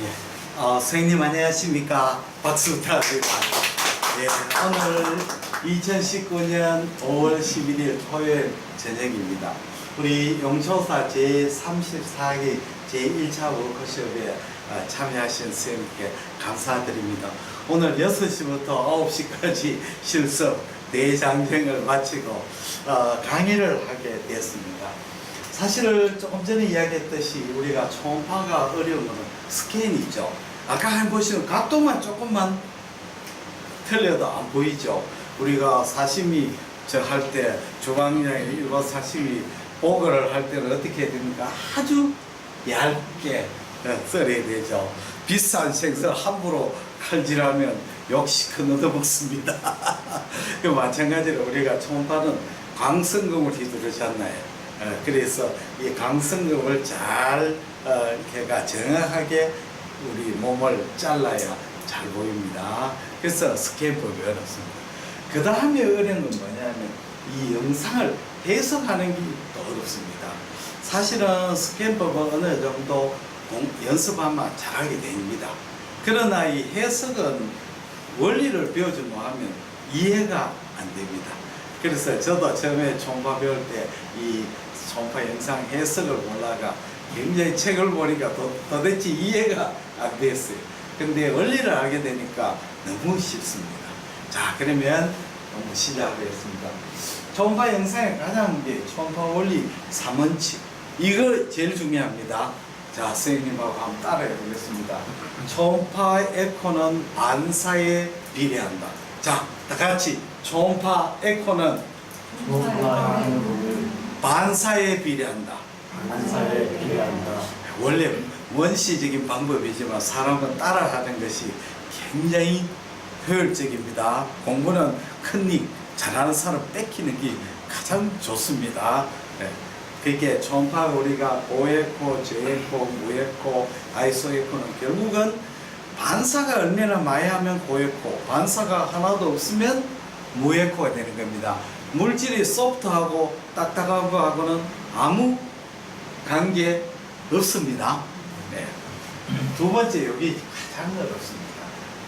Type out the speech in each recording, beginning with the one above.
예. 선생님 안녕하십니까? 박수 부탁드립니다. 예, 오늘 2019년 5월 11일 토요일 저녁입니다. 우리 용초사 제34기 제1차 워크숍에 참여하신 선생님께 감사드립니다. 오늘 6시부터 9시까지 실습 대장정을 마치고 강의를 하게 됐습니다. 사실 조금 전에 이야기했듯이 우리가 초음파가 어려운 것은 스캔이죠. 아까 보시면 각도만 조금만 틀려도 안 보이죠. 우리가 사시미 할 때 주방장에 일반 사시미 보거를 할 때는 어떻게 해야 됩니까? 아주 얇게 썰어야 되죠. 비싼 생선 함부로 칼질하면 욕시큰 얻어먹습니다. 마찬가지로 우리가 초음파는 광선검을 휘두르잖아요. 그래서 이 광선검을 잘 걔가 정확하게 우리 몸을 잘라야 잘 보입니다. 그래서 스캔법이 어렵습니다. 그 다음에 어려운 건 뭐냐면 이 영상을 해석하는 게 또 어렵습니다. 사실은 스캔법은 어느 정도 연습하면 잘하게 됩니다. 그러나 이 해석은 원리를 배우지 못하면 이해가 안 됩니다. 그래서 저도 처음에 초음파 배울 때 이 초음파 영상 해석을 보다가 굉장히 책을 보니까 도대체 이해가 안 됐어요. 근데 원리를 알게 되니까 너무 쉽습니다. 자, 그러면 시작하겠습니다. 초음파 영상의 가장 초음파 원리 3원칙. 이거 제일 중요합니다. 자, 선생님하고 한번 따라해 보겠습니다. 초음파 에코는 반사에 비례한다. 자, 다 같이 초음파 에코는 반사에 비례한다. 반사에 비례한다. 원래 원시적인 방법이지만 사람은 따라하는 것이 굉장히 효율적입니다. 공부는 큰일 잘하는 사람 뺏기는 게 가장 좋습니다. 네. 그게 초음파 우리가 고에코, 저에코, 무에코, 아이소에코는 결국은 반사가 얼마나 많이 하면 고에코, 반사가 하나도 없으면 무에코가 되는 겁니다. 물질이 소프트하고 딱딱하고 하고는 아무 관계 없습니다. 네. 두 번째, 여기 가장 어렵습니다.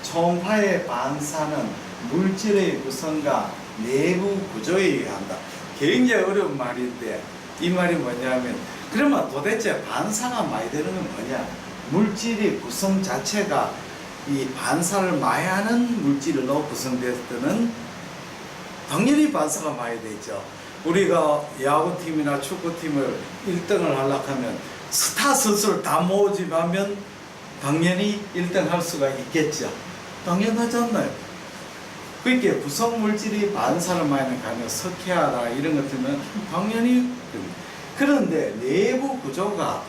초음파의 반사는 물질의 구성과 내부 구조에 의한다. 굉장히 어려운 말인데 이 말이 뭐냐면, 그러면 도대체 반사가 많이 되는 건 뭐냐? 물질의 구성 자체가 이 반사를 많이 하는 물질로 구성됐을 때는 당연히 반사가 많이 되죠. 우리가 야구팀이나 축구팀을 1등을 하려고 하면 스타 선수를 다 모집하면 당연히 1등 할 수가 있겠죠. 당연하지 않나요? 그렇게 구성 물질이 반사를 많이 가면 석회화나 이런 것들은 당연히. 그런데 내부 구조가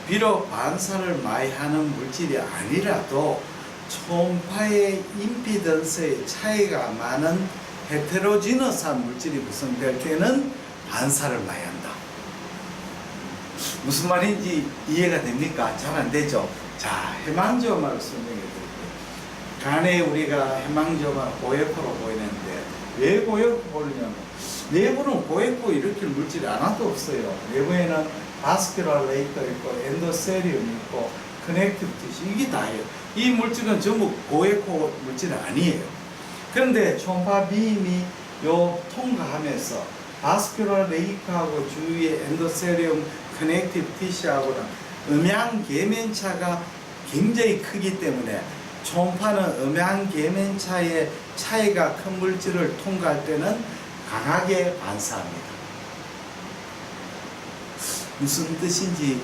비록 반사를 많이 하는 물질이 아니라도 초음파의 임피던스의 차이가 많은 헤테로지너스한 물질이 구성될 때는 반사를 많이 한다. 무슨 말인지 이해가 됩니까? 잘 안 되죠? 자, 해망지오마를 설명해 드릴게요. 간에 우리가 해망지오마 고에코로 보이는데 왜 고에코 보이냐면 내부는 고에코 일으킬 물질이 하나도 없어요. 내부에는 바스큘라 레이터 있고 엔도세리움 있고 커넥티브 티슈 이게 다예요. 이 물질은 전부 고에코 물질이 아니에요. 그런데 초음파 빔이 요 통과하면서 바스큘라 레이크하고 주위의 엔도세리움 커넥티브 티슈하고는 음양 계면차가 굉장히 크기 때문에 초음파는 음양 계면차의 차이가 큰 물질을 통과할 때는 강하게 반사합니다. 무슨 뜻인지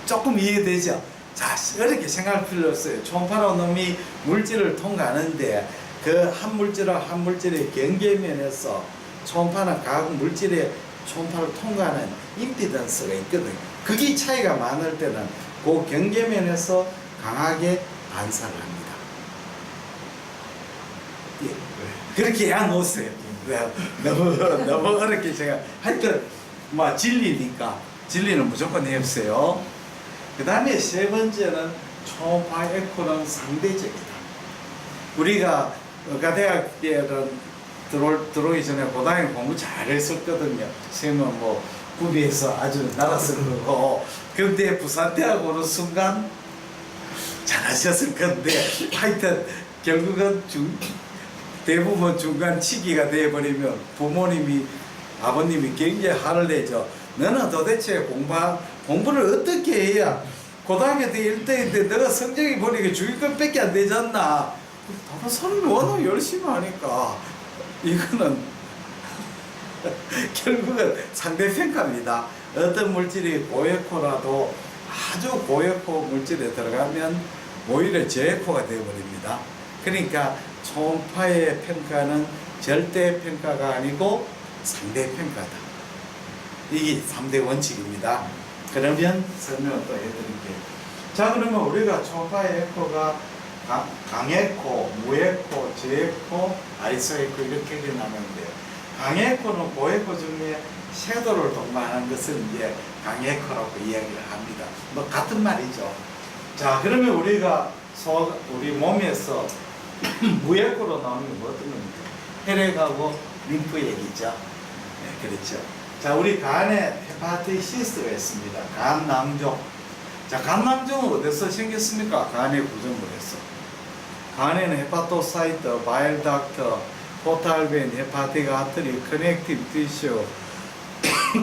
조금 이해되죠? 자, 어렵게 생각할 필요 없어요. 초음파로 놈이 물질을 통과하는데 그 한 물질과 한 물질의 경계면에서 초음파는 각 물질의 초음파를 통과하는 임피던스가 있거든요. 그게 차이가 많을 때는 그 경계면에서 강하게 반사를 합니다. 예. 그렇게 해야 놓으세요. 너무 어렵게 제가 하여튼 뭐 진리니까 진리는 무조건 해보세요. 그 다음에 세 번째는 초음파 에코는 상대적이다. 우리가 의과대학에 들어오기 전에 고등학교 공부 잘했었거든요. 선생님은 뭐 구비해서 아주 날았을 거고, 근데 부산대학 오는 순간 잘하셨을 건데, 하여튼 결국은 대부분 중간치기가 되어버리면 부모님이, 아버님이 굉장히 화를 내죠. 너는 도대체 공부를 어떻게 해야 고등학교 때 1등인데 너가 성적이 보니까 중위권밖에 안 되지 않나. 다른 사람이 워낙 열심히 하니까 이거는 결국은 상대평가입니다. 어떤 물질이 고에코라도 아주 고에코 물질에 들어가면 오히려 저에코가 되어버립니다. 그러니까 초음파의 평가는 절대평가가 아니고 상대평가다. 이게 3대 원칙입니다. 그러면 설명을 또 해드릴게요. 자, 그러면 우리가 초음파의 에코가 강에코, 무에코, 저에코, 아이소에코 이렇게 나누는데요. 강에코는 고에코 중에 섀도를 동반하는 것을 이제 강에코라고 이야기를 합니다. 뭐 같은 말이죠. 자, 그러면 우리가 우리 몸에서 무에코로 나오는 건 어떤 겁니까? 혈액하고 림프 얘기죠. 네, 그렇죠. 자, 우리 간에 헤파티시스가 있습니다. 간낭종. 자, 간낭종은 어디서 생겼습니까? 간의 구성을 해서. 간에는 헤파토사이트, 바일닥트, 포탈벤, 헤파틱 아트리, 커넥티브 티슈,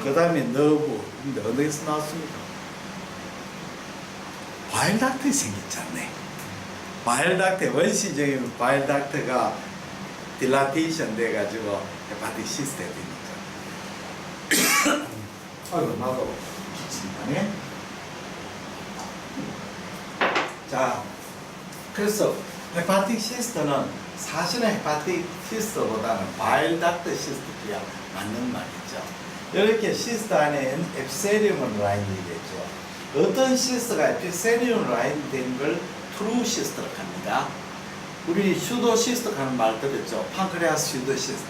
그 다음에 너브. 근데 어디서 나왔습니까? 바일닥트 생겼잖아요. 바일닥트, 원시적인 바일닥트가 딜라테이션 돼가지고 헤파티시스가 됩니다. 아이고, 나도 기침하네. 자, 그래서 헤파틱 시스트는 사실은 헤파틱 시스트보다는 바일닥트 시스트가 맞는 말이죠. 이렇게 시스트 안에 에피셀리움 라인이 되죠. 어떤 시스트가 에피셀리움 라인 된 걸 트루 시스트라고 합니다. 우리 슈도 시스트 하는 말 들었죠. 판크레아스 슈도 시스트.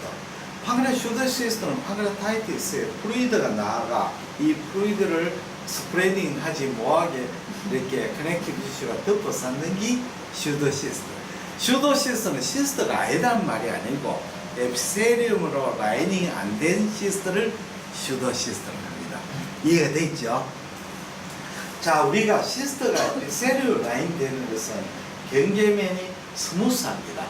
판크레아스 슈도 시스트는 판크레아타이티스에 플루이드가 나아가 이 플루이드를 스프레딩 하지 못하게 이렇게 커넥티브 티슈가 덮어 쌓는 게 슈도 시스트. 슈도 시스트는 시스트가 아니란 말이 아니고 에피셀리움으로 라이닝이 안 된 시스트를 슈도 시스트라고 합니다. 이해가 됐죠? 자, 우리가 시스트가 에피셀리움 라인 되는 것은 경계면이 스무스합니다.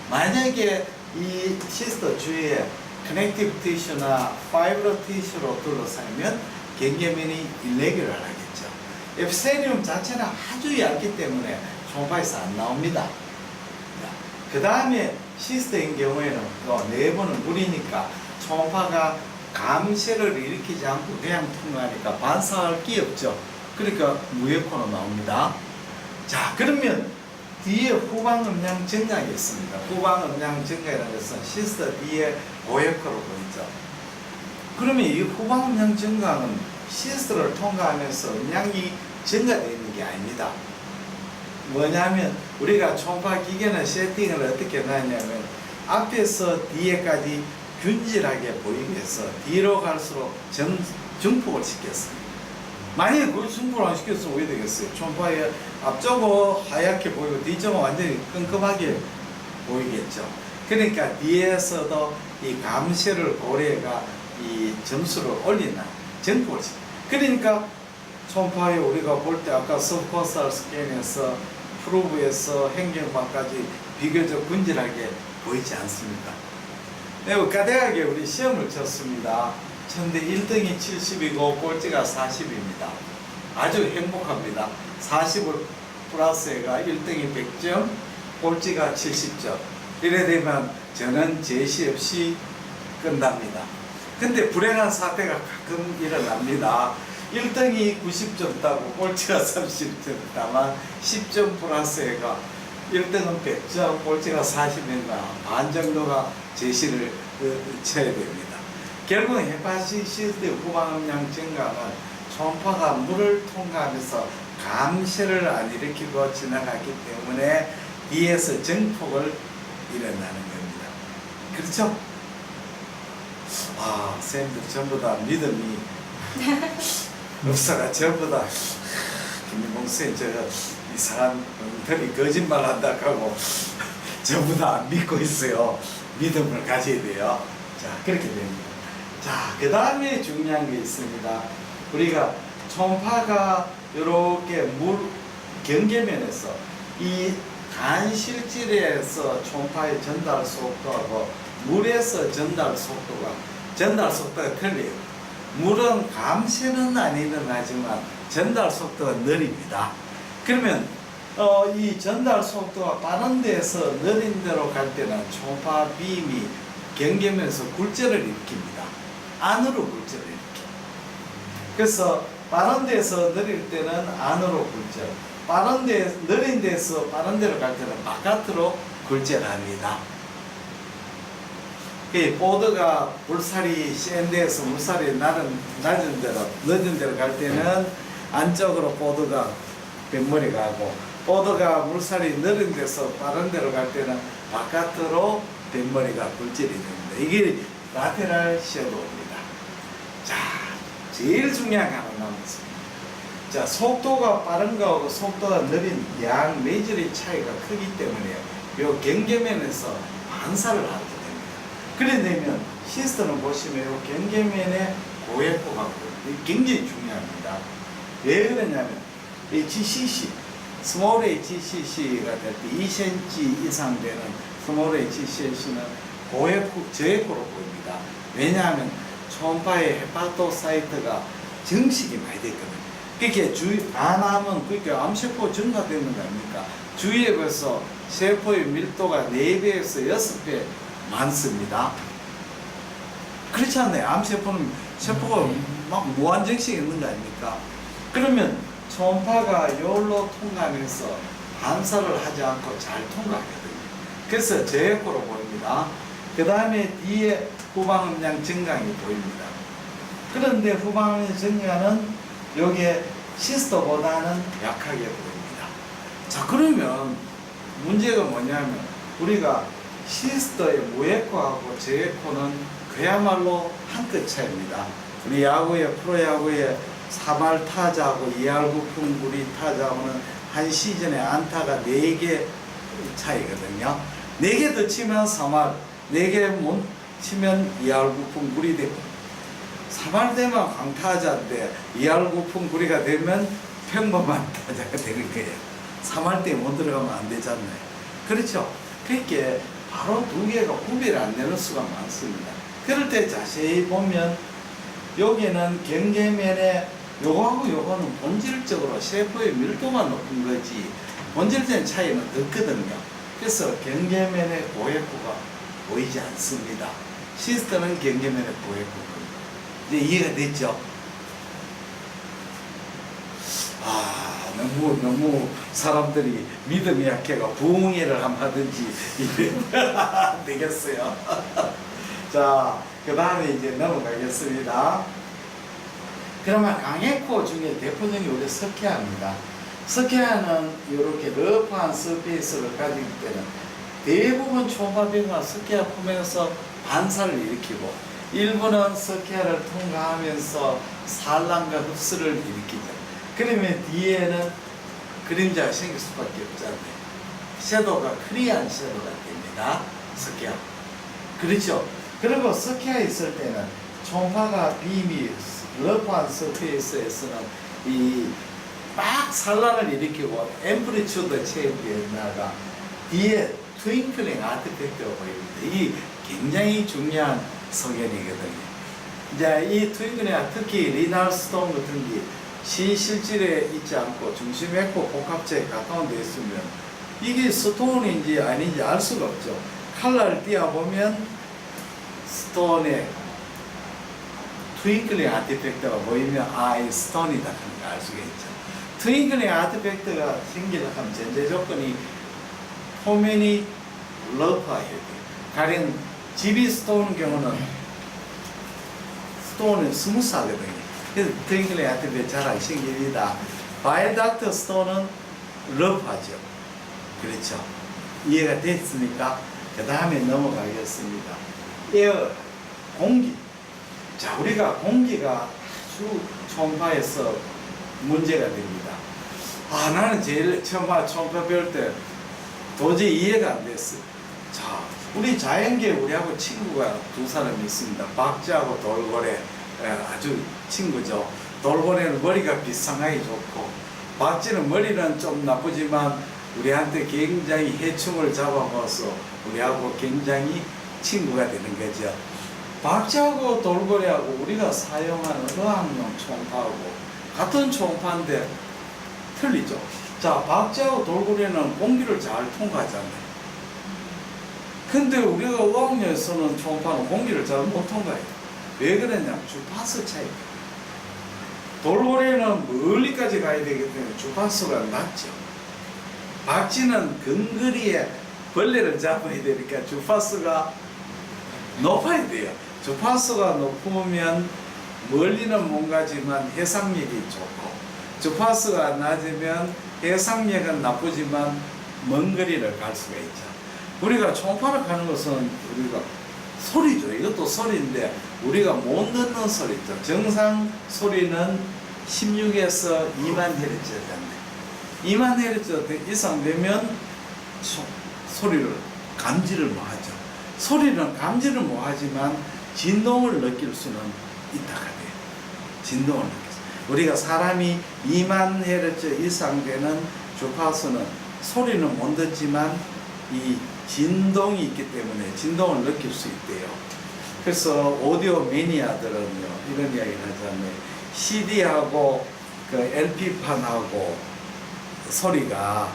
만약에 이 시스트 주위에 커넥티브 티슈나 파이브러 티슈로 둘러싸면 경계면이 일레귤러하겠죠. 에피셀리움 자체는 아주 얇기 때문에 초음파에서 안 나옵니다. 그 다음에 시스트인 경우에는 또 내부는 물이니까 초음파가 감쇄를 일으키지 않고 그냥 통과하니까 반사할 게 없죠. 그러니까 무에코로 나옵니다. 자, 그러면 뒤에 후방음량 증강이 있습니다. 후방음량 증강이라는 것은 시스트 뒤에 고에코로 보이죠. 그러면 이 후방음량 증강은 시스트를 통과하면서 음량이 증가되어 있는 게 아닙니다. 뭐냐면 우리가 초음파 기계는 세팅을 어떻게 하냐면 앞에서 뒤에까지 균질하게 보이게 해서 뒤로 갈수록 증폭을 시켰습니다. 만약에 그걸 증폭을 안 시켰으면 어떻게 되겠어요? 초음파에 앞쪽은 하얗게 보이고 뒤쪽은 완전히 끔끔하게 보이겠죠. 그러니까 뒤에서도 이 감쇄를 고려가 이 점수를 올리나 증폭을 시킵니다. 그러니까 초음파에 우리가 볼 때 아까 서브코스탈 스캔에서 프로브에서 행경방까지 비교적 분질하게 보이지 않습니까? 의과대학에 우리 시험을 쳤습니다. 쳤는데 1등이 70이고 꼴찌가 40입니다. 아주 행복합니다. 40을 플러스해가 1등이 100점, 꼴찌가 70점. 이래 되면 저는 제시 없이 끝납니다. 근데 불행한 사태가 가끔 일어납니다. 1등이 90점 따고 꼴찌가 30점 따만 10점 플러스해가 1등은 100점, 꼴찌가 40인가 반 정도가 제시를 쳐야 됩니다. 결국 헤파티시스 후방음량 증강은 초음파가 물을 통과하면서 감쇄를 안 일으키고 지나갔기 때문에 뒤에서 증폭을 일어나는 겁니다. 그렇죠? 아, 쌤들 전부 다 믿음이 없어가 전부 다 김민봉 쌤 저 이상한 엉터리 거짓말 한다 하고 전부 다 안 믿고 있어요. 믿음을 가져야 돼요. 자, 그렇게 됩니다. 자, 그 다음에 중요한 게 있습니다. 우리가 초음파가 이렇게 물 경계면에서 이 간실질에서 초음파의 전달 속도하고 물에서 전달 속도가 틀려요. 물은 감시는 안 일어나지만 전달 속도가 느립니다. 그러면 이 전달 속도가 빠른 데서 느린 데로 갈 때는 초음파 빔이 경계면에서 굴절을 일으킵니다. 안으로 굴절을 일으킵니다. 그래서 빠른 데서 느릴 때는 안으로 굴절, 느린 데서 빠른 데로 갈 때는 바깥으로 굴절합니다. 보드가 물살이 센 데서 물살이 낮은 데로 갈 때는 안쪽으로 보드가 뱃머리 가고, 보드가 물살이 느린 데서 빠른 데로 갈 때는 바깥으로 뱃머리가 굴절이 됩니다. 이게 라테랄 섀도우입니다. 자, 제일 중요한 게 하나 남았습니다. 자, 속도가 빠른 거하고 속도가 느린 양 메이저의 차이가 크기 때문에 이 경계면에서 반사를 하게 됩니다. 그래 되면 시스템을 보시면 이 경계면의 고획도가 굉장히 중요합니다. 왜 그러냐면 HCC, 스몰 HCC가 될 때 2cm 이상 되는 스몰 HCC는 저획도로 보입니다. 왜냐하면 초음파의 헤파토사이트가 증식이 많이 됐거든요. 그렇게 반암은 그렇게 암세포 증가되는 거 아닙니까? 주위에 벌써 세포의 밀도가 4배에서 6배 많습니다. 그렇지 않나요? 암세포는 세포가 막 무한정씩 있는 거 아닙니까? 그러면 초음파가 여기로 통과하면서 반사를 하지 않고 잘 통과하거든요. 그래서 저획도로 보입니다. 그 다음에 뒤에 후방음량 증강이 보입니다. 그런데 후방음량 증강은 여기에 시스터보다는 약하게 보입니다. 자, 그러면 문제가 뭐냐면 우리가 시스터의 무에코하고 저에코는 그야말로 한 끗 차이입니다. 우리 야구에 프로야구에 3할 타자하고 2할 9푼 구리 타자하고는 한 시즌에 안타가 4개 차이거든요. 4개 더 치면 3할, 4개 못 치면 2할 9푼 구리 되고, 3할 되면 강타자인데 2할 9푼 구리가 되면 평범한 타자가 되는 거예요. 3할 때 못 들어가면 안 되잖아요. 그렇죠? 그렇게 바로 두 개가 구별이 안 되는 수가 많습니다. 그럴 때 자세히 보면 여기는 경계면에 요거하고 요거는 본질적으로 세포의 밀도가 높은 거지 본질적인 차이는 없거든요. 그래서 경계면의 고획구가 보이지 않습니다. 시스터는 경계면의 고획구입니다. 이제 이해가 됐죠? 너무 사람들이 믿음이 약해가 부흥회를 한번 하든지 이래 되겠어요. 자, 그 다음에 이제 넘어가겠습니다. 그러면 강에코 중에 대표적인 우리 스케아입니다. 스케아는 이렇게 러프한 서페이스를 가지기 때문에 대부분 초음파병과 스케아 품에서 반사를 일으키고 일부는 스케아를 통과하면서 산란과 흡수를 일으키죠. 그러면 뒤에는 그림자가 생길 수밖에 없잖아요. 섀도우가 크리한 섀도우가 됩니다. 스케아. 그렇죠? 그리고 스케아에 있을 때는 초음파가 빔이 러프한 서페이스에서는 막 산란을 일으키고 앰플리튜드 체인지에다가 뒤에 트윙클링 아티팩트가 보입니다. 이 굉장히 중요한 소견이거든요. 이제 이 트윙클링, 특히 리날 스톤 같은 게 실질에 있지 않고 중심에코 복합체에 가까운 데 있으면 이게 스톤인지 아닌지 알 수가 없죠. 칼라를 띄어보면 스톤에 트윙클링 아티팩트가 보이면 이 스톤이다 하는 걸 알 수가 있죠. 트윙클링 아티팩트가 생기려면 전제 조건이 표면이 러프해야 돼요. 가령 GB 스톤 경우는 스톤은 스무스하거든요. 그래서 트윙클링 아티팩트 잘 안 생깁니다. 바이닥트 스톤은 러프하죠. 그렇죠. 이해가 됐습니까? 그 다음에 넘어가겠습니다. 에어, 공기. 자, 우리가 공기가 아주 초음파에서 문제가 됩니다. 나는 제일 처음 초음파 배울 때 도저히 이해가 안 됐어요. 자, 우리 자연계 우리하고 친구가 두 사람이 있습니다. 박쥐하고 돌고래. 아주 친구죠. 돌고래는 머리가 비상하게 좋고, 박쥐는 머리는 좀 나쁘지만 우리한테 굉장히 해충을 잡아먹어서 우리하고 굉장히 친구가 되는 거죠. 박쥐하고 돌고래하고 우리가 사용하는 어항용 초음파하고 같은 초음파인데 틀리죠. 자, 박쥐하고 돌고래는 공기를 잘 통과하잖아요. 근데 우리가 어항용에 쓰는 초음파는 공기를 잘 못 통과해요. 왜 그러냐면 주파수 차이. 돌고래는 멀리까지 가야 되기 때문에 주파수가 낮죠. 박쥐는 근거리에 벌레를 잡아야 되니까 주파수가 높아야 돼요. 주파수가 높으면 멀리는 못 가지만 해상력이 좋고, 주파수가 낮으면 해상력은 나쁘지만 먼 거리를 갈 수가 있죠. 우리가 초음파를 가는 것은 우리가 소리죠. 이것도 소리인데 우리가 못 듣는 소리죠. 정상 소리는 16에서 2만 헤르츠였는데 2만 헤르츠 이상 되면 소리를 감지를 못하죠. 소리는 감지를 못하지만 진동을 느낄 수는 있다가 돼요. 진동을 느낄 수. 우리가 사람이 2만 헤르츠 이상 되는 주파수는 소리는 못 듣지만 이 진동이 있기 때문에 진동을 느낄 수 있대요. 그래서 오디오 매니아들은요 이런 이야기를 하잖아요. CD하고 그 LP판하고 소리가,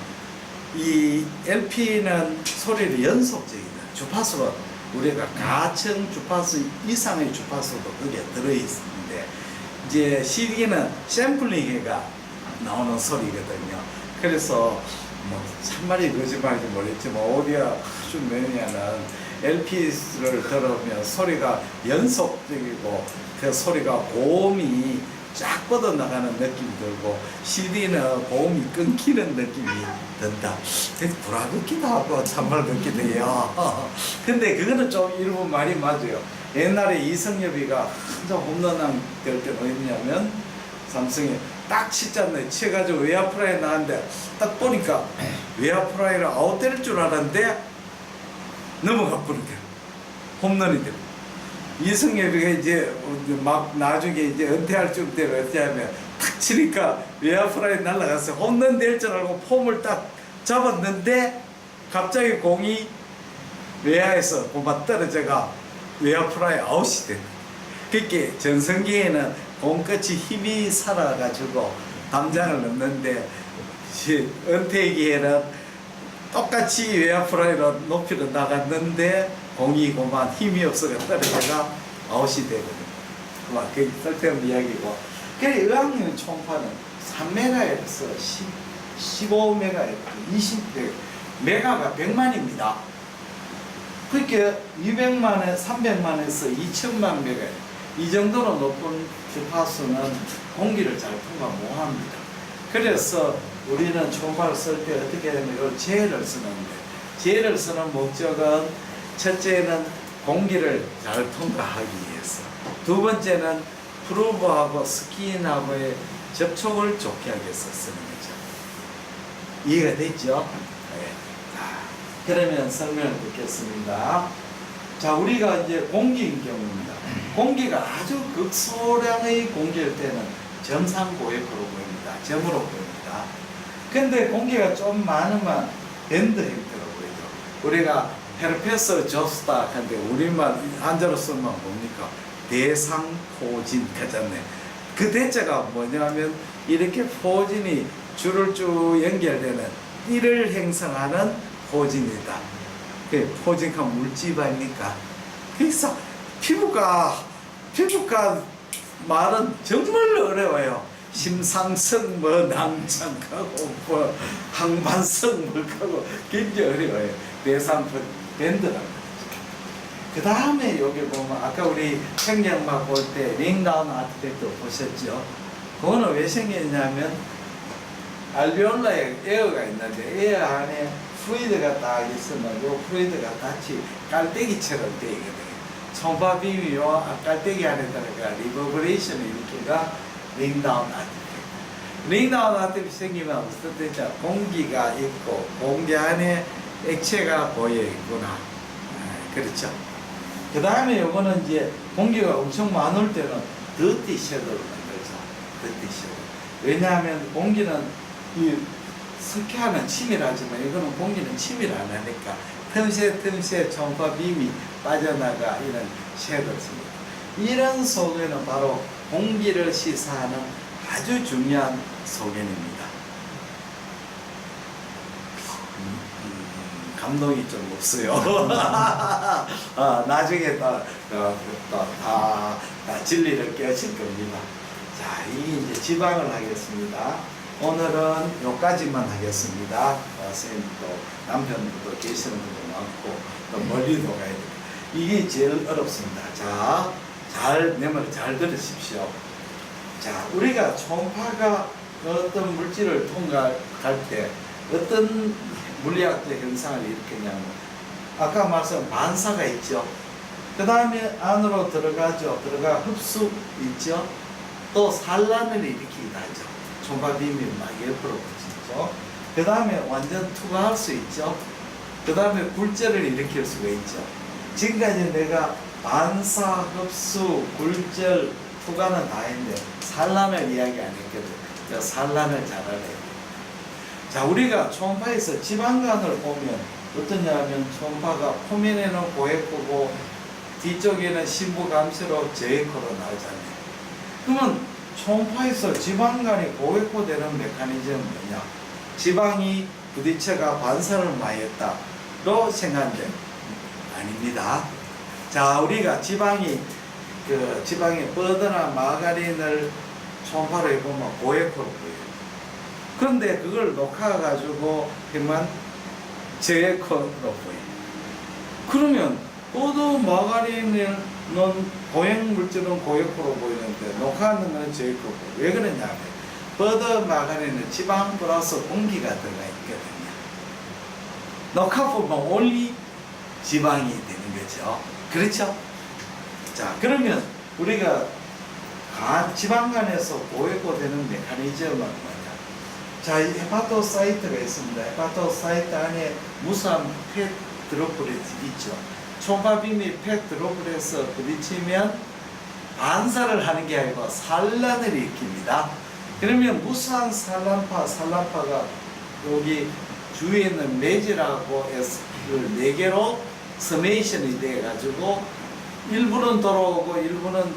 이 LP는 소리를 연속적이다. 주파수가 우리가 가청 주파수 이상의 주파수도 거기에 들어있는데, 이제 CD는 샘플링해가 나오는 소리거든요. 그래서 뭐 참말이 거짓말인지 모르겠지만 오디오 아주 매니아는 LP를 들으면 소리가 연속적이고 그 소리가 고음이 쫙 뻗어나가는 느낌이 들고, CD는 고음이 끊기는 느낌이 든다. 불화극기도 하고 참말 같기도 해요. 근데 그거는 좀 일부 말이 맞아요. 옛날에 이승엽이가 한참 홈런왕 될 때 뭐였냐면 삼성에 딱 치잖아요. 치가지고 외야프라이 나왔는데 딱 보니까 외야프라이를 아웃 때릴 줄 알았는데 넘어가 버리더라고. 홈런이 되고. 이승엽이가 이제 막 나중에 이제 은퇴할 쯤 때를 어떻게 하면 탁 치니까 외야프라이 날아가서 홈런 될 줄 알고 폼을 딱 잡았는데 갑자기 공이 외야에서 고마 떨어져가 외야프라이 아웃이 됐다. 그렇게 전성기에는 공끝이 힘이 살아가지고 담장을 넣는데 은퇴기에는 똑같이 외야프라이로 높이로 나갔는데 공이 고만 힘이 없어가 떨어져가 아웃이 되거든요. 막 그 쓸데없는 이야기고. 그래 의학용 초음파는 3메가헤르츠, 15메가헤르츠, 20메가가 100만입니다. 그렇게 200만에 300만에서 2000만 메가 이 정도로 높은 주파수는 공기를 잘 통과 못합니다. 그래서 우리는 초음파를 쓸 때 어떻게 하냐면 이걸 젤을 쓰는데, 젤을 쓰는 목적은 첫째는 공기를 잘 통과하기 위해서, 두 번째는 프루브하고 스킨하고의 접촉을 좋게 하기 위해서 쓰는 거죠. 이해가 됐죠? 네. 그러면 설명을 듣겠습니다. 자, 우리가 이제 공기인 경우입니다. 공기가 아주 극소량의 공기일 때는 점상 고액으로 보입니다. 점으로 보입니다. 근데 공기가 좀 많으면 밴드 형태로 보이죠. 우리가 헤르페스 조스타 근데 우리만 한자로 쓰면 뭡니까? 대상포진 하잖아요. 그 대자가 뭐냐면 이렇게 포진이 줄을 쭉 연결되는 띠를 형성하는 포진이다. 그 포진한 물집 아닙니까? 그래서 피부과 말은 정말 어려워요. 심상성 뭐 낭창하고 뭐 항반성 뭐하고 굉장히 어려워요. 대상포 밴드라고. 그 다음에 여기 보면 아까 우리 생명막 볼 때 링다운 아티팩트 보셨죠? 그거는 왜 생겼냐면 알비올라에 에어가 있는데 에어 안에 플루이드가 딱 있으면 요 플루이드가 같이 깔때기처럼 되어 있거든요. 초음파 빔이 요 깔때기 안에 들어가 리버브레이션을 일으키가 링다운 아티팩트. 링다운 아티팩트 생기면 어떤 때죠? 공기가 있고 공기 안에 액체가 보여 있구나. 그렇죠? 그 다음에 요거는 이제 공기가 엄청 많을 때는 더티 섀도우를 만들죠. 더티 섀도우. 왜냐하면 공기는 이 석회하는 침이라지만 이거는 공기는 침을 안 하니까 틈새 전파 빔이 빠져나가 이런 섀도우를 씁니다. 이런 소견은 바로 공기를 시사하는 아주 중요한 소견입니다. 감동이 좀 없어요. 나중에 다 진리를 깨우칠 겁니다. 자, 이게 이제 지방을 하겠습니다. 오늘은 여기까지만 하겠습니다. 선생님도 남편도 계시는 분도 많고 또 멀리도 가야 돼요. 이게 제일 어렵습니다. 자, 내 말을 잘 들으십시오. 자, 우리가 초음파가 어떤 물질을 통과할 때 어떤 물리학적 현상을 일으키냐면 아까 말씀 반사가 있죠. 그 다음에 안으로 들어가죠. 들어가 흡수 있죠. 또 산란을 일으키기도 하죠. 초음파 빔이 막 옆으로 붙이죠. 그 다음에 완전 투과할 수 있죠. 그 다음에 굴절을 일으킬 수가 있죠. 지금까지 내가 반사, 흡수, 굴절, 투과는 다 했는데 산란을 이야기 안 했거든. 산란을 잘 알아야 돼. 자, 우리가 초음파에서 지방간을 보면 어떠냐면 초음파가 표면에는 고액호고 뒤쪽에는 신부감시로 저액호로 나오잖아요. 그러면 초음파에서 지방간이 고액호되는 메커니즘은 뭐냐? 지방이 부딪혀가 반사를 많이 했다로 생각하는데 아닙니다. 자, 우리가 지방이 버터나 마가린을 초음파로 해보면 고액호로 보여요. 그런데 그걸 녹화가지고 그만 저액호로 보여요. 그러면 버터 마가린은 고액 물질은 고액호로 보이는데 녹화하는 것은 저액호로 보여요. 왜 그러냐면 버터 마가린은 지방 플러스 공기가 들어가 있거든요. 녹화 보면 only 지방이 되는 거죠. 그렇죠? 자, 그러면 우리가 지방간에서 고액호되는 메커니즘은 뭐냐? 자, 이 헤파토사이트가 있습니다. 헤파토사이트 안에 무수한 펫 드로플렛이 있죠. 초음파 빔이 펫 드로플렛에서 부딪히면 반사를 하는 게 아니고 산란을 일으킵니다. 그러면 무수한 산란파가 여기 주위에 있는 매질하고 S를 4개로 서메이션이 돼가지고 일부는 돌아오고 일부는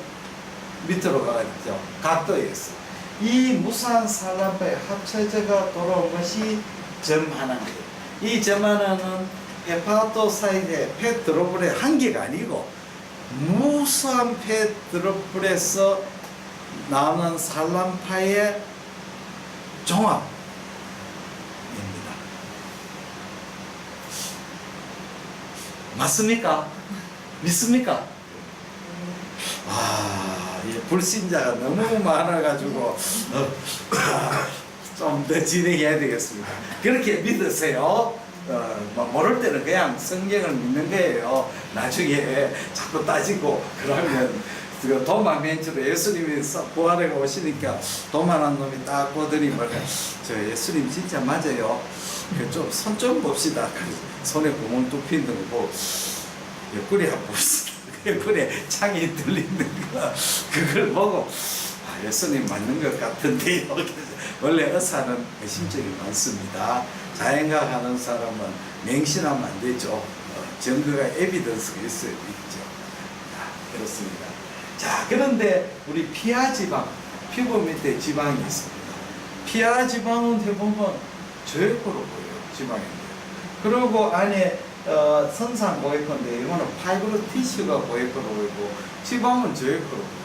밑으로 가겠죠. 각도에서. 이 무수한 산란파의 합쳐져가 돌아온 것이 점 하나입니다. 이 점 하나는 헤파토사이트의 펫 드로플렛 한 개가 아니고 무수한 펫 드로플렛에서 나오는 산란파의 종합입니다. 맞습니까? 믿습니까? 불신자가 너무 많아가지고 좀 더 진행해야 되겠습니다. 그렇게 믿으세요. 모를 때는 그냥 성경을 믿는 거예요. 나중에 자꾸 따지고 그러면 도마 멘트로 예수님이 부활해 오시니까 도마란 놈이 딱 보더니 저 예수님 진짜 맞아요. 좀 손 좀 봅시다. 손에 구멍 뚝 핀 거 보고 옆구리 한번 봅시다. 옆구리에 창이 뚫리는 거 그걸 보고 예수님 맞는 것 같은데요. 원래 의사는 의심증이 많습니다. 자연과학 하는 사람은 맹신하면 안 되죠. 증거가 에비던스가 있어야 있죠. 그렇습니다. 자, 그런데 우리 피하 지방, 피부 밑에 지방이 있습니다. 피하 지방은 대부분 저액호로 보여요. 지방인데. 그리고 안에 선상 고액호인데 이거는 파이브로 티슈가 고액호로 보이고 지방은 저액호로 보여요.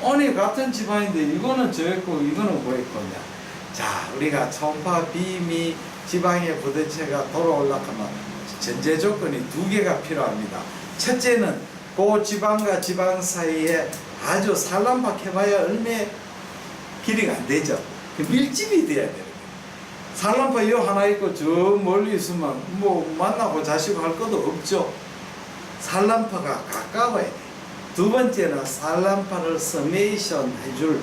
아니 같은 지방인데 이거는 저액호, 이거는 고액호냐. 자, 우리가 초음파 빔이 지방에 부딪혀가 돌아올라가면 전제 조건이 2개가 필요합니다. 첫째는 그 지방과 지방 사이에 아주 산란파 해봐야 얼마 길이가 안 되죠. 그 밀집이 돼야 돼요. 산란파 이 하나 있고 저 멀리 있으면 뭐 만나고 자시고 할 것도 없죠. 산란파가 가까워야 돼. 두 번째는 산란파를 서메이션 해줄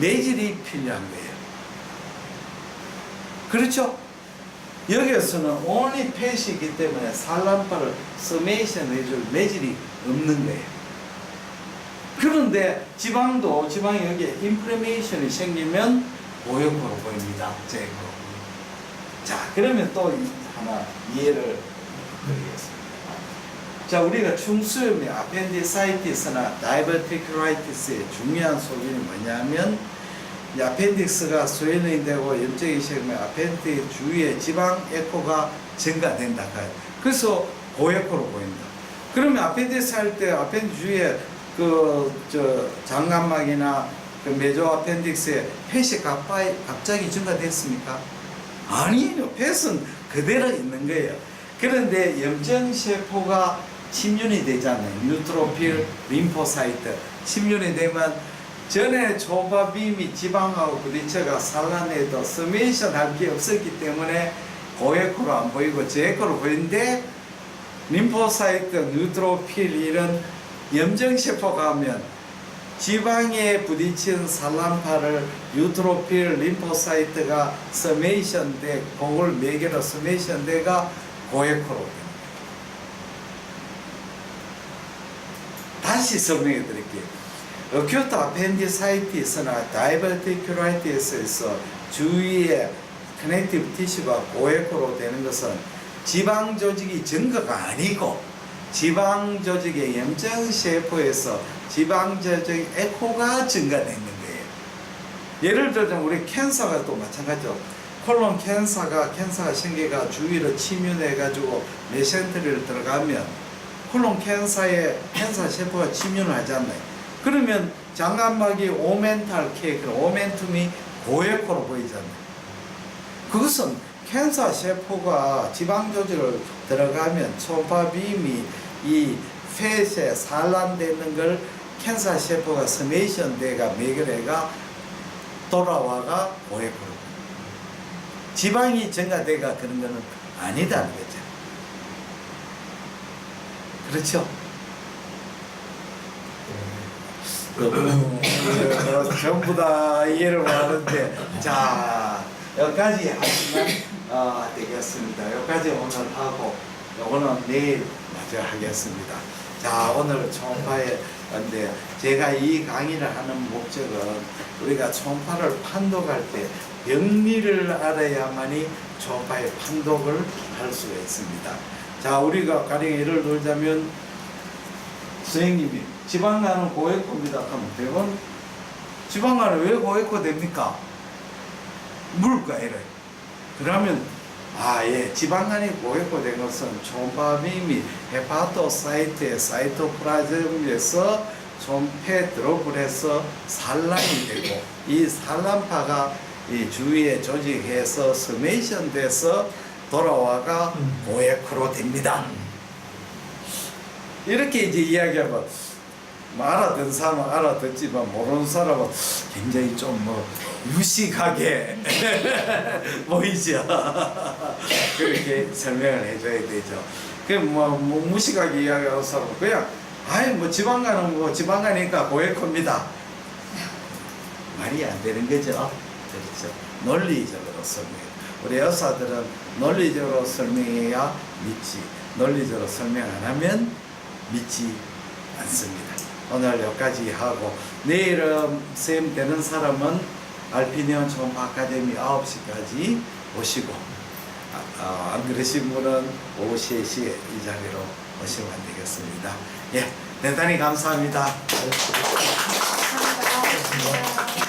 매질이 필요한 거예요. 그렇죠? 여기에서는 only 팻이기 때문에 산란파를 서메이션 해줄 매질이 없는 거예요. 그런데 지방이 여기에 인플레메이션이 생기면 고역으로 보입니다. 제거. 자, 그러면 또 하나 이해를 드리겠습니다. 자, 우리가 충수염의 아펜디사이티스나 다이버티큐라이티스의 중요한 소견이 뭐냐면 이 아펜딕스가 스웨링 되고 염증이 생기면 아펜디스 주위에 지방 에코가 증가된다. 그래서 고에코로 보인다. 그러면 아펜디스 할 때 아펜디스 주위에 장감막이나 메조 아펜딕스에 펫이 갑자기 증가됐습니까? 아니에요. 펫은 그대로 있는 거예요. 그런데 염증세포가 침륜이 되잖아요. 뉴트로필, 림포사이트. 침륜이 되면 전에 초밥빔이 지방하고 부딪혀가 산란해도 서메이션 할 게 없었기 때문에 고에코로 안 보이고 제에코로 보이는데 림포사이트, 뉴트로필 이런 염증세포가 하면 지방에 부딪힌 산란파를 뉴트로필, 림포사이트가 서메이션 돼, 그걸 매개로 서메이션 돼가 고에코로 됩니다. 다시 설명해 드릴게요. 어큐트 아펜디사이티스나 다이버티큐라이티스에서 주위에 커넥티브 티슈가 고에코로 되는 것은 지방 조직이 증가가 아니고 지방 조직의 염증세포에서 지방 조직 에코가 증가되는 거예요. 예를 들자면 우리 캔서가 또 마찬가지죠. 콜론 캔서가 생기가 주위로 침륜해 가지고 메센트리를 들어가면 콜론 캔서에 캔서 세포가 침륜을 하잖아요. 그러면 장감막이 오멘탈 케이크, 오멘툼이 고에코로 보이잖아요. 그것은 캔서 세포가 지방 조직을 들어가면 초음파빔이 이 팻에 산란되는 걸 캔서 세포가 스메이션 돼가 매결해가 돌아와가 고에코로. 지방이 증가돼가 그런 거는 아니다는 거죠. 그렇죠? 전부 다 이해를 하는데, 자, 여기까지 하시면 되겠습니다. 여기까지 오늘 하고, 요거는 내일 마저 하겠습니다. 자, 오늘 초음파에, 근데 제가 이 강의를 하는 목적은 우리가 초음파를 판독할 때 병리를 알아야만이 초음파의 판독을 할 수가 있습니다. 자, 우리가 가령 예를 들자면, 선생님이 지방간은 고에코입니다. 그럼 100원? 지방간은 왜 고에코 됩니까? 물을까, 이래. 그러면, 지방간이 고에코 된 것은 초음파빔이 헤파토사이트의 사이토플라즘에서 초음파에 드롭을 해서 산란이 되고, 이 산란파가 이 주위에 조직해서 스메이션 돼서 돌아와가 고에코로 됩니다. 이렇게 이제 이야기하면 알아듣는 사람은 알아듣지만 모르는 사람은 굉장히 좀 무식하게 보이죠. 그렇게 설명을 해줘야 되죠. 무식하게 이야기하는 사람은 그냥 지방간은 지방간이니까 고에코입니다. 말이 안 되는 거죠. 그렇죠. 논리적으로 설명해. 우리 의사들은 논리적으로 설명해야 믿지. 논리적으로 설명 안 하면 믿지 않습니다. 오늘 여기까지 하고 내일은 쌤 되는 사람은 알피니온 초음파 아카데미 9시까지 오시고 안 그러신 분은 오후 3시에 이 자리로 오시면 되겠습니다. 예, 대단히 감사합니다. 감사합니다.